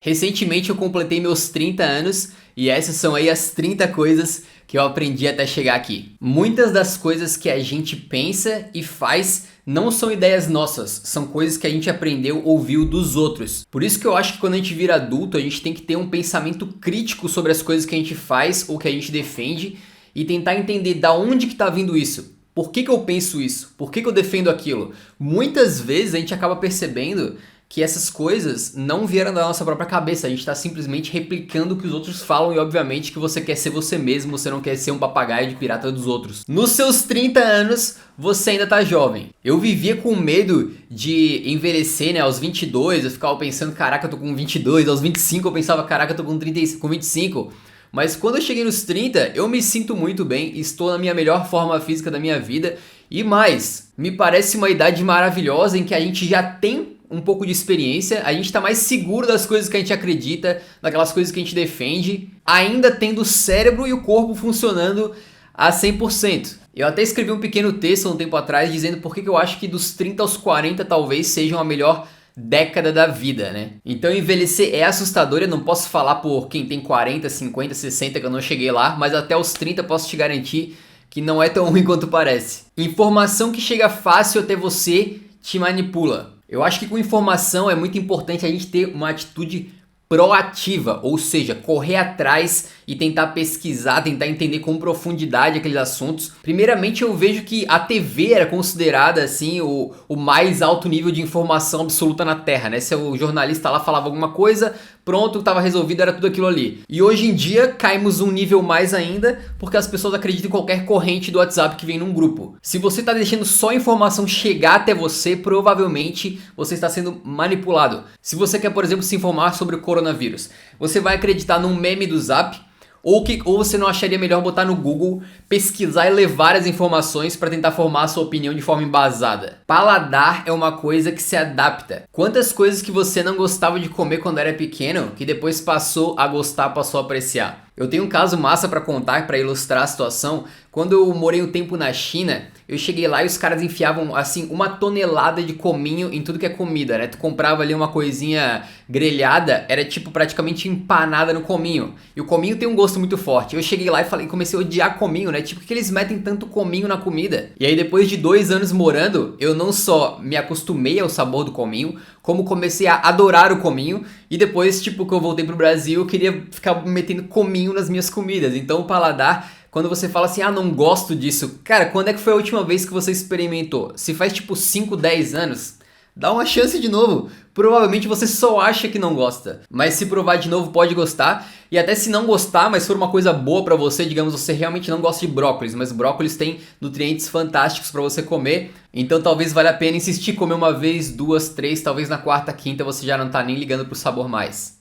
Recentemente eu completei meus 30 anos e essas são aí as 30 coisas que eu aprendi até chegar aqui. Muitas das coisas que a gente pensa e faz não são ideias nossas, são coisas que a gente aprendeu, ouviu dos outros. Por isso que eu acho que quando a gente vira adulto, a gente tem que ter um pensamento crítico sobre as coisas que a gente faz ou que a gente defende e tentar entender da onde que tá vindo isso. Por que eu penso isso? Por que eu defendo aquilo? Muitas vezes a gente acaba percebendo que essas coisas não vieram da nossa própria cabeça, a gente está simplesmente replicando o que os outros falam e obviamente que você quer ser você mesmo, você não quer ser um papagaio de pirata dos outros. Nos seus 30 anos, você ainda tá jovem. Eu vivia com medo de envelhecer, né, aos 22, eu ficava pensando, caraca, eu tô com 22, aos 25 eu pensava, caraca, eu tô com 30, com 25. Mas quando eu cheguei nos 30, eu me sinto muito bem, estou na minha melhor forma física da minha vida e mais, me parece uma idade maravilhosa em que a gente já tem um pouco de experiência, a gente tá mais seguro das coisas que a gente acredita, daquelas coisas que a gente defende, ainda tendo o cérebro e o corpo funcionando a 100%. Eu até escrevi um pequeno texto um tempo atrás dizendo por que eu acho que dos 30 aos 40 talvez sejam a melhor década da vida, né? Então envelhecer é assustador, eu não posso falar por quem tem 40, 50, 60 que eu não cheguei lá, mas até os 30 posso te garantir que não é tão ruim quanto parece. Informação que chega fácil até você te manipula. Eu acho que com informação é muito importante a gente ter uma atitude proativa, ou seja, correr atrás e tentar pesquisar, tentar entender com profundidade aqueles assuntos. Primeiramente eu vejo que a TV era considerada assim o mais alto nível de informação absoluta na Terra, né? Se o jornalista lá falava alguma coisa, pronto, estava resolvido, era tudo aquilo ali. E hoje em dia caímos um nível mais ainda, porque as pessoas acreditam em qualquer corrente do WhatsApp que vem num grupo. Se você está deixando só a informação chegar até você, provavelmente você está sendo manipulado. Se você quer, por exemplo, se informar sobre o coronavírus, você vai acreditar num meme do Zap, ou você não acharia melhor botar no Google, pesquisar e ler várias informações para tentar formar a sua opinião de forma embasada. Paladar é uma coisa que se adapta. Quantas coisas que você não gostava de comer quando era pequeno, que depois passou a gostar, passou a apreciar? Eu tenho um caso massa para contar, para ilustrar a situação. Quando eu morei um tempo na China, eu cheguei lá e os caras enfiavam assim uma tonelada de cominho em tudo que é comida, né? Tu comprava ali uma coisinha grelhada, era tipo praticamente empanada no cominho. E o cominho tem um gosto muito forte. Eu cheguei lá e comecei a odiar cominho, né? Tipo, por que eles metem tanto cominho na comida? E aí depois de 2 anos morando, eu não só me acostumei ao sabor do cominho, como comecei a adorar o cominho. E depois, tipo, que eu voltei pro Brasil, eu queria ficar metendo cominho nas minhas comidas. Então o paladar, quando você fala assim, ah, não gosto disso, cara, quando é que foi a última vez que você experimentou? Se faz tipo 5, 10 anos, dá uma chance de novo. Provavelmente você só acha que não gosta, mas se provar de novo pode gostar. E até se não gostar, mas for uma coisa boa pra você, digamos, você realmente não gosta de brócolis, mas brócolis tem nutrientes fantásticos pra você comer, então talvez valha a pena insistir, comer uma vez, 2, 3, talvez na quarta, quinta você já não tá nem ligando pro sabor mais.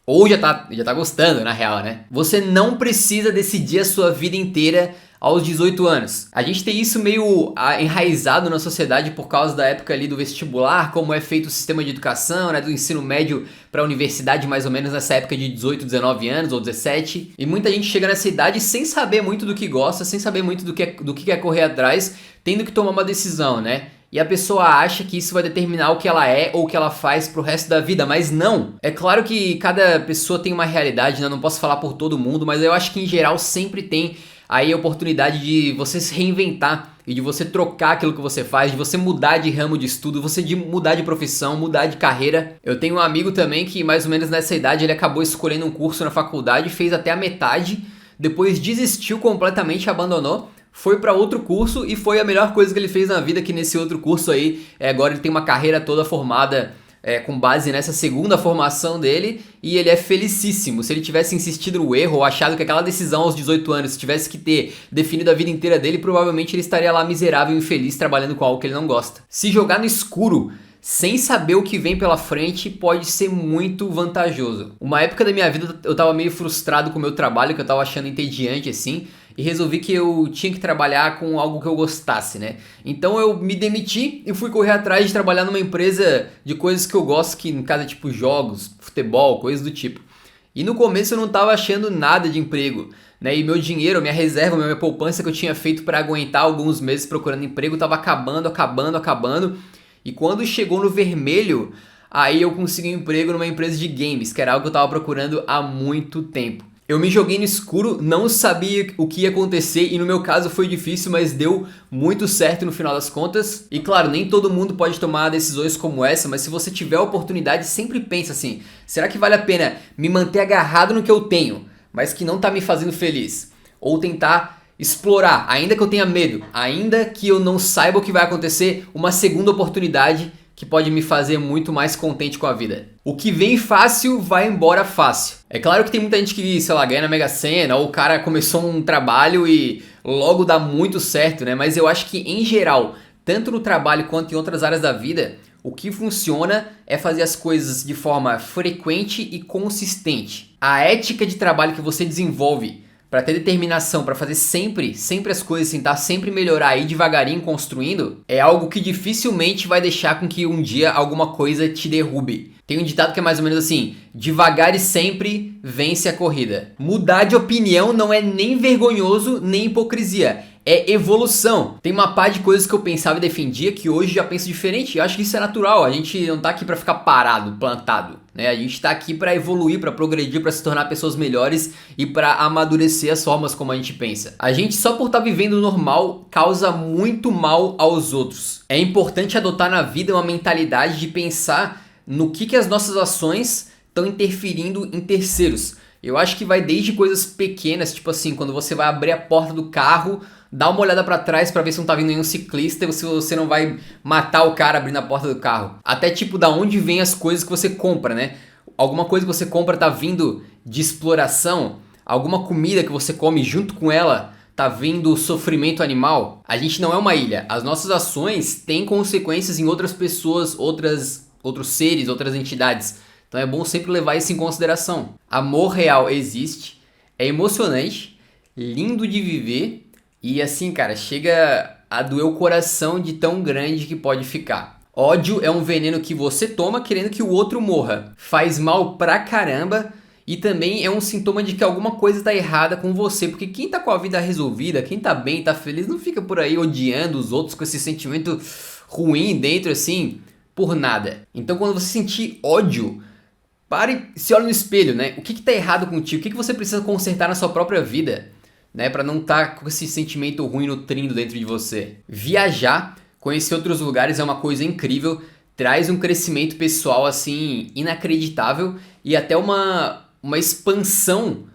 Ou já tá gostando, na real, né? Você não precisa decidir a sua vida inteira aos 18 anos. A gente tem isso meio enraizado na sociedade por causa da época ali do vestibular, como é feito o sistema de educação, né, do ensino médio para a universidade mais ou menos nessa época de 18, 19 anos ou 17. E muita gente chega nessa idade sem saber muito do que gosta, sem saber muito do que quer correr atrás, tendo que tomar uma decisão, né? E a pessoa acha que isso vai determinar o que ela é ou o que ela faz pro resto da vida, mas não. É claro que cada pessoa tem uma realidade, né? Eu não posso falar por todo mundo, mas eu acho que em geral sempre tem aí a oportunidade de você se reinventar e de você trocar aquilo que você faz, de você mudar de ramo de estudo, de mudar de profissão, mudar de carreira. Eu tenho um amigo também que mais ou menos nessa idade ele acabou escolhendo um curso na faculdade, fez até a metade, depois desistiu completamente, abandonou, foi para outro curso e foi a melhor coisa que ele fez na vida, que nesse outro curso aí, agora ele tem uma carreira toda formada com base nessa segunda formação dele e ele é felicíssimo. Se ele tivesse insistido no erro ou achado que aquela decisão aos 18 anos tivesse que ter definido a vida inteira dele, provavelmente ele estaria lá miserável e infeliz trabalhando com algo que ele não gosta. Se jogar no escuro sem saber o que vem pela frente pode ser muito vantajoso. Uma época da minha vida eu tava meio frustrado com o meu trabalho, que eu tava achando entediante assim, e resolvi que eu tinha que trabalhar com algo que eu gostasse, né? Então eu me demiti e fui correr atrás de trabalhar numa empresa de coisas que eu gosto, que no caso é tipo jogos, futebol, coisas do tipo. E no começo eu não tava achando nada de emprego, né? E meu dinheiro, minha reserva, minha poupança que eu tinha feito para aguentar alguns meses procurando emprego tava acabando. E quando chegou no vermelho, aí eu consegui um emprego numa empresa de games, que era algo que eu tava procurando há muito tempo. Eu me joguei no escuro, não sabia o que ia acontecer e no meu caso foi difícil, mas deu muito certo no final das contas. E claro, nem todo mundo pode tomar decisões como essa, mas se você tiver a oportunidade, sempre pensa assim, será que vale a pena me manter agarrado no que eu tenho, mas que não tá me fazendo feliz? Ou tentar explorar, ainda que eu tenha medo, ainda que eu não saiba o que vai acontecer, uma segunda oportunidade que pode me fazer muito mais contente com a vida. O que vem fácil vai embora fácil. É claro que tem muita gente que, sei lá, ganha na Mega Sena, ou o cara começou um trabalho e logo dá muito certo, né? Mas eu acho que em geral, tanto no trabalho quanto em outras áreas da vida, o que funciona é fazer as coisas de forma frequente e consistente. A ética de trabalho que você desenvolve para ter determinação, para fazer sempre as coisas, tentar sempre melhorar e devagarinho construindo, é algo que dificilmente vai deixar com que um dia alguma coisa te derrube. Tem um ditado que é mais ou menos assim: devagar e sempre vence a corrida. Mudar de opinião não é nem vergonhoso nem hipocrisia. É evolução. Tem uma pá de coisas que eu pensava e defendia que hoje já penso diferente. Eu acho que isso é natural. A gente não tá aqui pra ficar parado, plantado, né? A gente tá aqui pra evoluir, pra progredir, pra se tornar pessoas melhores e pra amadurecer as formas como a gente pensa. A gente só por estar vivendo normal causa muito mal aos outros. É importante adotar na vida uma mentalidade de pensar no que as nossas ações estão interferindo em terceiros. Eu acho que vai desde coisas pequenas, tipo assim, quando você vai abrir a porta do carro, dá uma olhada pra trás pra ver se não tá vindo nenhum ciclista e se você não vai matar o cara abrindo a porta do carro. Até tipo, da onde vem as coisas que você compra, né? Alguma coisa que você compra tá vindo de exploração, alguma comida que você come junto com ela tá vindo sofrimento animal. A gente não é uma ilha. As nossas ações têm consequências em outras pessoas, outros seres, outras entidades. Então é bom sempre levar isso em consideração. Amor real existe, é emocionante, lindo de viver e assim, cara, chega a doer o coração de tão grande que pode ficar. Ódio é um veneno que você toma querendo que o outro morra. Faz mal pra caramba e também é um sintoma de que alguma coisa tá errada com você. Porque quem tá com a vida resolvida, quem tá bem, tá feliz, não fica por aí odiando os outros com esse sentimento ruim dentro assim, por nada. Então quando você sentir ódio, pare e se olhe no espelho, né? O que tá errado contigo? O que você precisa consertar na sua própria vida, né? Pra não estar com esse sentimento ruim nutrindo dentro de você. Viajar, conhecer outros lugares é uma coisa incrível. Traz um crescimento pessoal, assim, inacreditável. E até uma expansão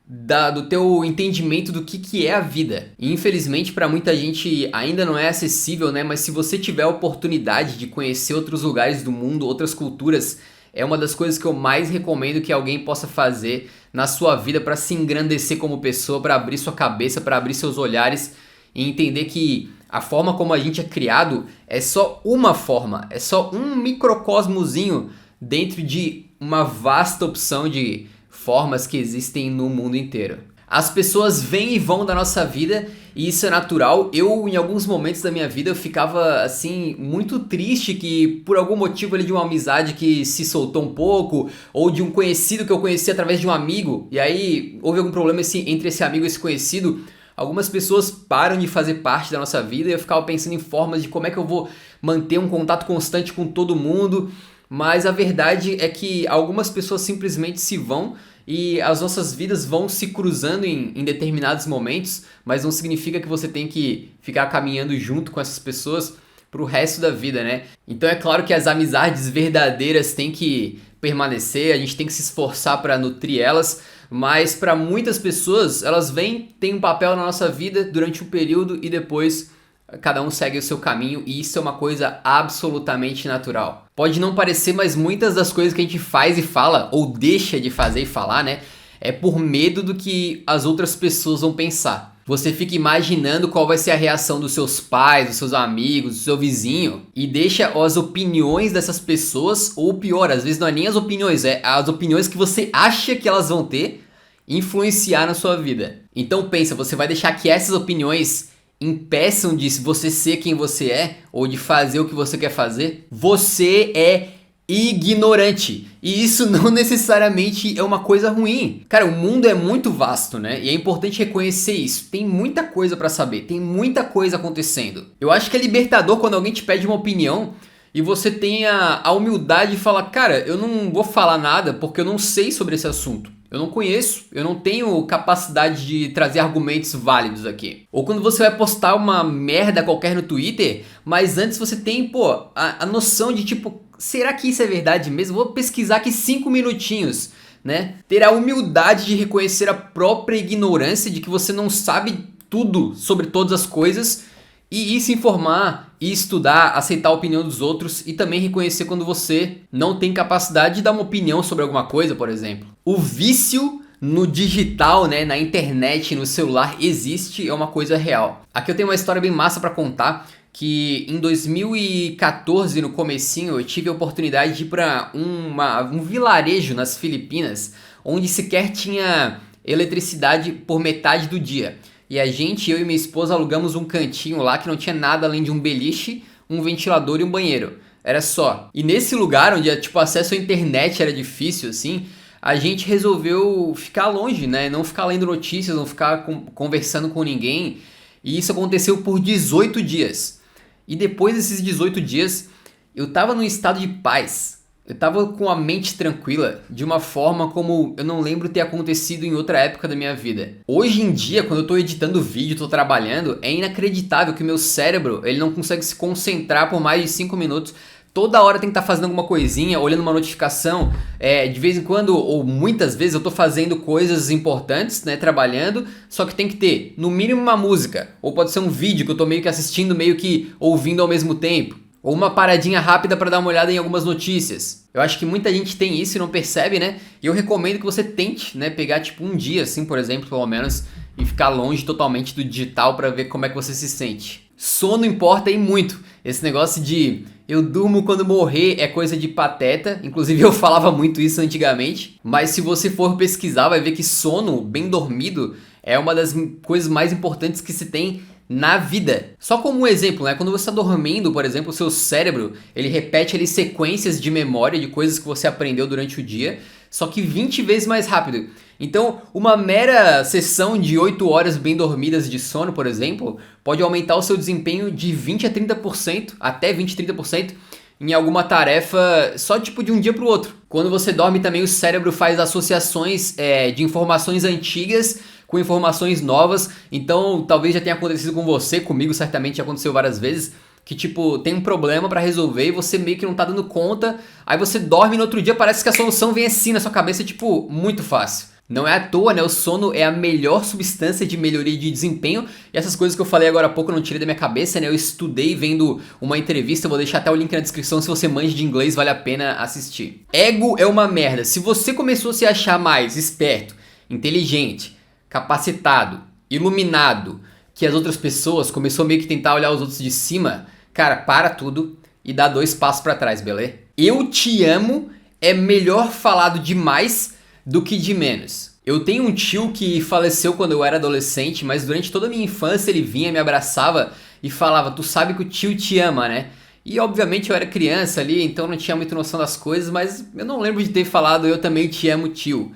do teu entendimento do que é a vida. E infelizmente para muita gente ainda não é acessível, né? Mas se você tiver a oportunidade de conhecer outros lugares do mundo, outras culturas, é uma das coisas que eu mais recomendo que alguém possa fazer na sua vida para se engrandecer como pessoa, para abrir sua cabeça, para abrir seus olhares e entender que a forma como a gente é criado é só uma forma, é só um microcosmozinho dentro de uma vasta opção de formas que existem no mundo inteiro. As pessoas vêm e vão da nossa vida e isso é natural. Eu, em alguns momentos da minha vida, eu ficava, assim, muito triste que por algum motivo ali de uma amizade que se soltou um pouco ou de um conhecido que eu conheci através de um amigo e aí houve algum problema entre esse amigo e esse conhecido, algumas pessoas param de fazer parte da nossa vida e eu ficava pensando em formas de como é que eu vou manter um contato constante com todo mundo, mas a verdade é que algumas pessoas simplesmente se vão e as nossas vidas vão se cruzando em determinados momentos, mas não significa que você tem que ficar caminhando junto com essas pessoas pro resto da vida, né? Então é claro que as amizades verdadeiras têm que permanecer, a gente tem que se esforçar para nutrir elas, mas para muitas pessoas elas vêm, têm um papel na nossa vida durante um período e depois cada um segue o seu caminho e isso é uma coisa absolutamente natural. Pode não parecer, mas muitas das coisas que a gente faz e fala, ou deixa de fazer e falar, né? É por medo do que as outras pessoas vão pensar. Você fica imaginando qual vai ser a reação dos seus pais, dos seus amigos, do seu vizinho e deixa as opiniões dessas pessoas, ou pior, às vezes não é nem as opiniões, é as opiniões que você acha que elas vão ter, influenciar na sua vida. Então pensa, você vai deixar que essas opiniões impeçam de você ser quem você é ou de fazer o que você quer fazer? Você é ignorante. E isso não necessariamente é uma coisa ruim. Cara, o mundo é muito vasto, né? E é importante reconhecer isso. Tem muita coisa pra saber, tem muita coisa acontecendo. Eu acho que é libertador quando alguém te pede uma opinião e você tenha a humildade de falar, cara, eu não vou falar nada porque eu não sei sobre esse assunto. Eu não conheço, eu não tenho capacidade de trazer argumentos válidos aqui. Ou quando você vai postar uma merda qualquer no Twitter, mas antes você tem, pô, a noção de tipo, será que isso é verdade mesmo? Vou pesquisar aqui 5 minutinhos, né? Ter a humildade de reconhecer a própria ignorância de que você não sabe tudo sobre todas as coisas e ir se informar, e estudar, aceitar a opinião dos outros e também reconhecer quando você não tem capacidade de dar uma opinião sobre alguma coisa, por exemplo. O vício no digital, né, na internet, no celular existe, é uma coisa real. Aqui eu tenho uma história bem massa pra contar, que em 2014, no comecinho, eu tive a oportunidade de ir para um vilarejo nas Filipinas, onde sequer tinha eletricidade por metade do dia. E eu e minha esposa alugamos um cantinho lá que não tinha nada além de um beliche, um ventilador e um banheiro. Era só. E nesse lugar onde tipo, acesso à internet era difícil, assim, a gente resolveu ficar longe, né? Não ficar lendo notícias, não ficar conversando com ninguém. E isso aconteceu por 18 dias. E depois desses 18 dias, eu tava num estado de paz. Eu tava com a mente tranquila, de uma forma como eu não lembro ter acontecido em outra época da minha vida. Hoje em dia, quando eu tô editando vídeo, tô trabalhando, é inacreditável que meu cérebro, ele não consegue se concentrar por mais de 5 minutos. Toda hora tem que estar fazendo alguma coisinha, olhando uma notificação, de vez em quando, ou muitas vezes eu tô fazendo coisas importantes, né, trabalhando, só que tem que ter, no mínimo, uma música, ou pode ser um vídeo que eu tô meio que assistindo, meio que ouvindo ao mesmo tempo. Ou uma paradinha rápida para dar uma olhada em algumas notícias. Eu acho que muita gente tem isso e não percebe, né? E eu recomendo que você tente, né, pegar tipo um dia assim, por exemplo, pelo menos, e ficar longe totalmente do digital para ver como é que você se sente. Sono importa e muito. Esse negócio de eu durmo quando morrer é coisa de pateta. Inclusive eu falava muito isso antigamente. Mas se você for pesquisar, vai ver que sono bem dormido é uma das coisas mais importantes que se tem na vida. Só como um exemplo, né? Quando você está dormindo, por exemplo, o seu cérebro, ele repete ali sequências de memória de coisas que você aprendeu durante o dia, só que 20 vezes mais rápido. Então, uma mera sessão de 8 horas bem dormidas de sono, por exemplo, pode aumentar o seu desempenho de 20 a 30%, até 20 a 30%, em alguma tarefa só tipo de um dia para o outro. Quando você dorme também o cérebro faz associações de informações antigas com informações novas, então talvez já tenha acontecido com você, comigo certamente já aconteceu várias vezes, que tipo, tem um problema pra resolver e você meio que não tá dando conta, aí você dorme e no outro dia parece que a solução vem assim na sua cabeça, tipo, muito fácil. Não é à toa, né? O sono é a melhor substância de melhoria de desempenho. E essas coisas que eu falei agora há pouco eu não tirei da minha cabeça, né? Eu estudei vendo uma entrevista, eu vou deixar até o link na descrição. Se você manja de inglês, vale a pena assistir. Ego é uma merda. Se você começou a se achar mais esperto, inteligente, capacitado, iluminado que as outras pessoas, começou meio que tentar olhar os outros de cima, cara, para tudo e dá 2 passos pra trás, beleza? Eu te amo é melhor falado de mais do que de menos. Eu tenho um tio que faleceu quando eu era adolescente, mas durante toda a minha infância ele vinha, me abraçava e falava, tu sabe que o tio te ama, né? E obviamente eu era criança ali, então não tinha muita noção das coisas, mas eu não lembro de ter falado eu também te amo, tio.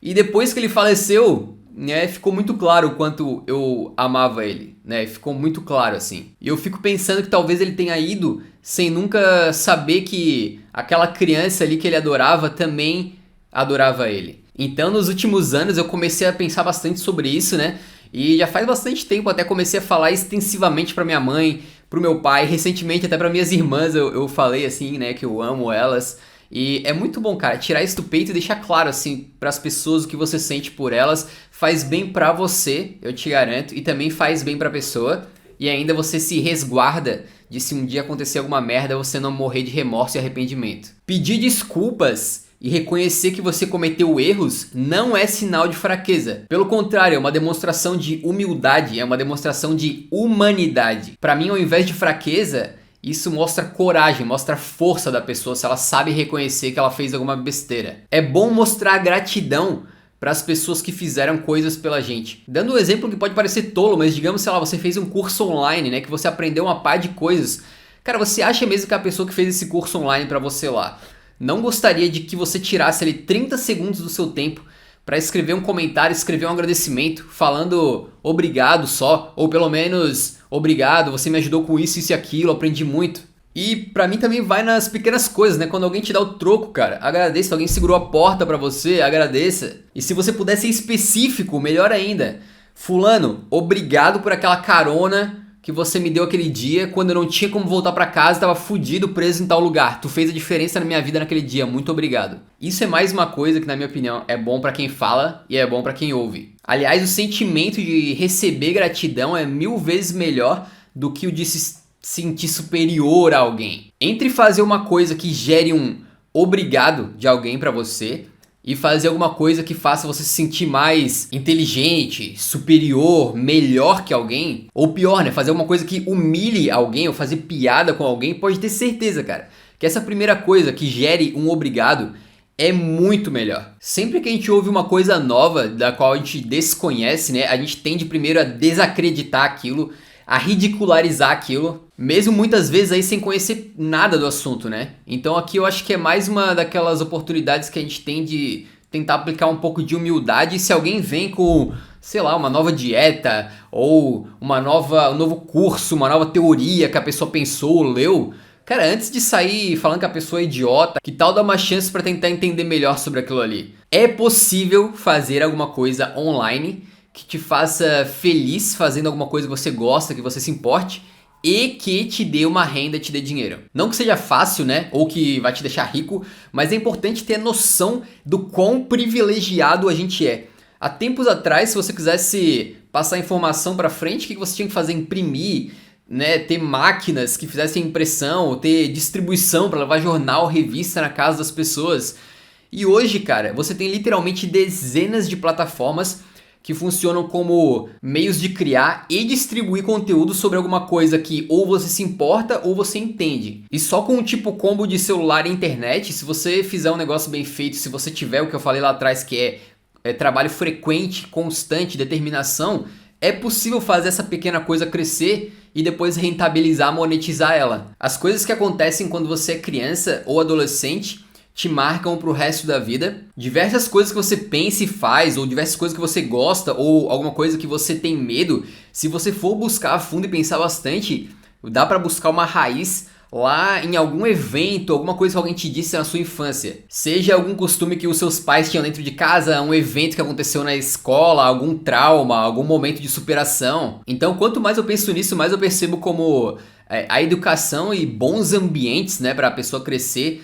E depois que ele faleceu, né, ficou muito claro o quanto eu amava ele, né? Ficou muito claro assim. E eu fico pensando que talvez ele tenha ido sem nunca saber que aquela criança ali que ele adorava também adorava ele. Então nos últimos anos eu comecei a pensar bastante sobre isso, né? E já faz bastante tempo até comecei a falar extensivamente pra minha mãe, pro meu pai, recentemente até pra minhas irmãs eu falei assim, né, que eu amo elas. E é muito bom, cara, tirar isso do peito e deixar claro, assim, pras pessoas o que você sente por elas. Faz bem pra você, eu te garanto, e também faz bem pra pessoa. E ainda você se resguarda de se um dia acontecer alguma merda, você não morrer de remorso e arrependimento. Pedir desculpas e reconhecer que você cometeu erros não é sinal de fraqueza. Pelo contrário, é uma demonstração de humildade, é uma demonstração de humanidade. Pra mim, ao invés de fraqueza, isso mostra coragem, mostra força da pessoa, se ela sabe reconhecer que ela fez alguma besteira. É bom mostrar gratidão para as pessoas que fizeram coisas pela gente. Dando um exemplo que pode parecer tolo, mas digamos, sei lá, você fez um curso online, né, que você aprendeu uma par de coisas. Cara, você acha mesmo que a pessoa que fez esse curso online para você lá não gostaria de que você tirasse ali 30 segundos do seu tempo para escrever um comentário, escrever um agradecimento, falando obrigado só, ou pelo menos obrigado, você me ajudou com isso, isso e aquilo, aprendi muito. E pra mim também vai nas pequenas coisas, né? Quando alguém te dá o troco, cara, agradeça. Se alguém segurou a porta pra você, agradeça. E se você puder ser específico, melhor ainda. Fulano, obrigado por aquela carona que você me deu aquele dia quando eu não tinha como voltar pra casa, tava fudido, preso em tal lugar. Tu fez a diferença na minha vida naquele dia, muito obrigado. Isso é mais uma coisa que, na minha opinião, é bom pra quem fala e é bom pra quem ouve. Aliás, o sentimento de receber gratidão é 1000 vezes melhor do que o de se sentir superior a alguém. Entre fazer uma coisa que gere um obrigado de alguém pra você e fazer alguma coisa que faça você se sentir mais inteligente, superior, melhor que alguém, ou pior, né, fazer alguma coisa que humilhe alguém ou fazer piada com alguém, pode ter certeza, cara, que essa primeira coisa que gere um obrigado é muito melhor. Sempre que a gente ouve uma coisa nova da qual a gente desconhece, né, a gente tende primeiro a desacreditar aquilo, a ridicularizar aquilo, mesmo muitas vezes aí sem conhecer nada do assunto, né? Então aqui eu acho que é mais uma daquelas oportunidades que a gente tem de tentar aplicar um pouco de humildade. E se alguém vem com, sei lá, uma nova dieta ou um novo curso, uma nova teoria que a pessoa pensou ou leu, cara, antes de sair falando que a pessoa é idiota, que tal dar uma chance para tentar entender melhor sobre aquilo ali? É possível fazer alguma coisa online que te faça feliz fazendo alguma coisa que você gosta, que você se importe e que te dê uma renda, te dê dinheiro. Não que seja fácil, né? Ou que vai te deixar rico, mas é importante ter noção do quão privilegiado a gente é. Há tempos atrás, se você quisesse passar informação para frente, o que você tinha que fazer? Imprimir, né? Ter máquinas que fizessem impressão, ou ter distribuição para levar jornal, revista na casa das pessoas. E hoje, cara, você tem literalmente dezenas de plataformas que funcionam como meios de criar e distribuir conteúdo sobre alguma coisa que ou você se importa ou você entende. E só com um tipo combo de celular e internet, se você fizer um negócio bem feito, se você tiver o que eu falei lá atrás que é trabalho frequente, constante, determinação, é possível fazer essa pequena coisa crescer e depois rentabilizar, monetizar ela. As coisas que acontecem quando você é criança ou adolescente te marcam pro resto da vida. Diversas coisas que você pensa e faz, ou diversas coisas que você gosta, ou alguma coisa que você tem medo, se você for buscar a fundo e pensar bastante, dá pra buscar uma raiz lá em algum evento, alguma coisa que alguém te disse na sua infância. Seja algum costume que os seus pais tinham dentro de casa, um evento que aconteceu na escola, algum trauma, algum momento de superação. Então, quanto mais eu penso nisso, mais eu percebo como a educação e bons ambientes, né, para a pessoa crescer,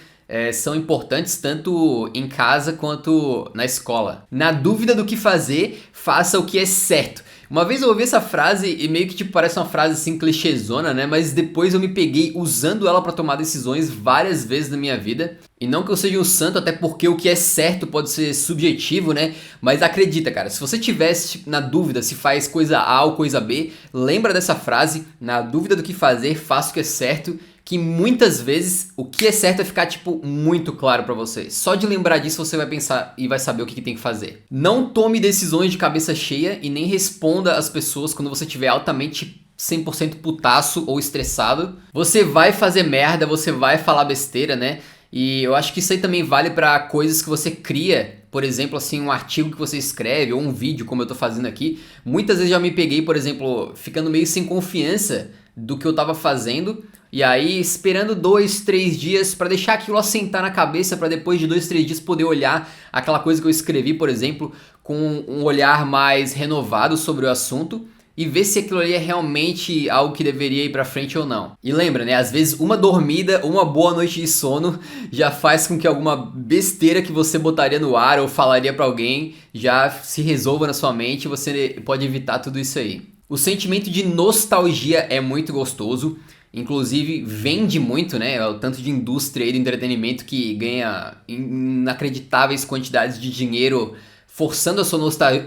são importantes tanto em casa quanto na escola. Na dúvida do que fazer, faça o que é certo. Uma vez eu ouvi essa frase e meio que tipo parece uma frase assim clichêzona, né? Mas depois eu me peguei usando ela pra tomar decisões várias vezes na minha vida. E não que eu seja um santo, até porque o que é certo pode ser subjetivo, né? Mas acredita, cara, se você tivesse na dúvida se faz coisa A ou coisa B, lembra dessa frase, na dúvida do que fazer, faça o que é certo, que muitas vezes o que é certo vai ficar tipo muito claro pra você. Só de lembrar disso você vai pensar e vai saber o que tem que fazer. Não tome decisões de cabeça cheia e nem responda às pessoas quando você estiver altamente 100% putaço ou estressado. Você vai fazer merda, você vai falar besteira, né? E eu acho que isso aí também vale pra coisas que você cria. Por exemplo, assim, um artigo que você escreve ou um vídeo, como eu tô fazendo aqui. Muitas vezes já me peguei, por exemplo, ficando meio sem confiança do que eu tava fazendo. E aí esperando 2, 3 dias pra deixar aquilo assentar na cabeça, pra depois de 2, 3 dias poder olhar aquela coisa que eu escrevi, por exemplo, com um olhar mais renovado sobre o assunto e ver se aquilo ali é realmente algo que deveria ir pra frente ou não. E lembra, né? Às vezes uma dormida, uma boa noite de sono já faz com que alguma besteira que você botaria no ar ou falaria pra alguém já se resolva na sua mente e você pode evitar tudo isso aí. O sentimento de nostalgia é muito gostoso. Inclusive vende muito, né? O tanto de indústria aí do entretenimento que ganha inacreditáveis quantidades de dinheiro forçando a sua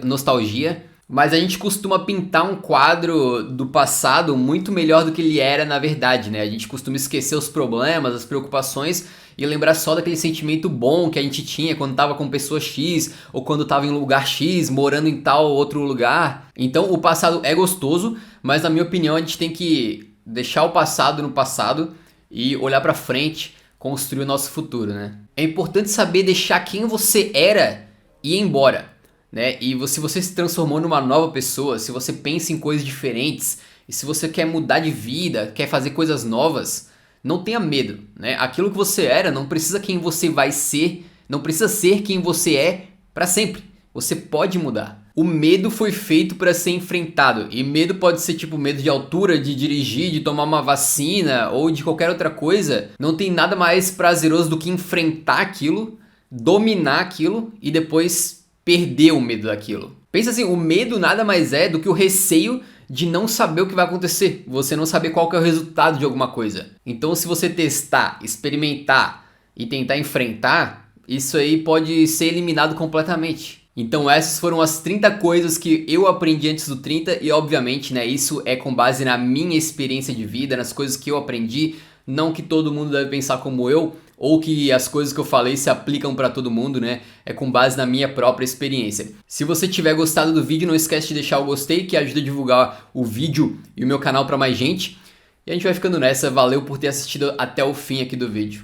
nostalgia. Mas a gente costuma pintar um quadro do passado muito melhor do que ele era na verdade, né? A gente costuma esquecer os problemas, as preocupações e lembrar só daquele sentimento bom que a gente tinha quando tava com pessoa X ou quando tava em um lugar X, morando em tal outro lugar. Então o passado é gostoso, mas na minha opinião a gente tem que deixar o passado no passado e olhar pra frente, construir o nosso futuro, né? É importante saber deixar quem você era e ir embora, né? E se você se transformou numa nova pessoa, se você pensa em coisas diferentes e se você quer mudar de vida, quer fazer coisas novas, não tenha medo, né? Aquilo que você era não precisa quem você vai ser, não precisa ser quem você é para sempre. Você pode mudar. O medo foi feito para ser enfrentado. E medo pode ser tipo medo de altura, de dirigir, de tomar uma vacina ou de qualquer outra coisa. Não tem nada mais prazeroso do que enfrentar aquilo, dominar aquilo e depois perder o medo daquilo. Pensa assim, o medo nada mais é do que o receio de não saber o que vai acontecer. Você não saber qual que é o resultado de alguma coisa. Então se você testar, experimentar e tentar enfrentar, isso aí pode ser eliminado completamente. Então essas foram as 30 coisas que eu aprendi antes do 30 e obviamente, né, isso é com base na minha experiência de vida, nas coisas que eu aprendi, não que todo mundo deve pensar como eu, ou que as coisas que eu falei se aplicam para todo mundo, né? É com base na minha própria experiência. Se você tiver gostado do vídeo, não esquece de deixar o gostei, que ajuda a divulgar o vídeo e o meu canal para mais gente. E a gente vai ficando nessa, valeu por ter assistido até o fim aqui do vídeo.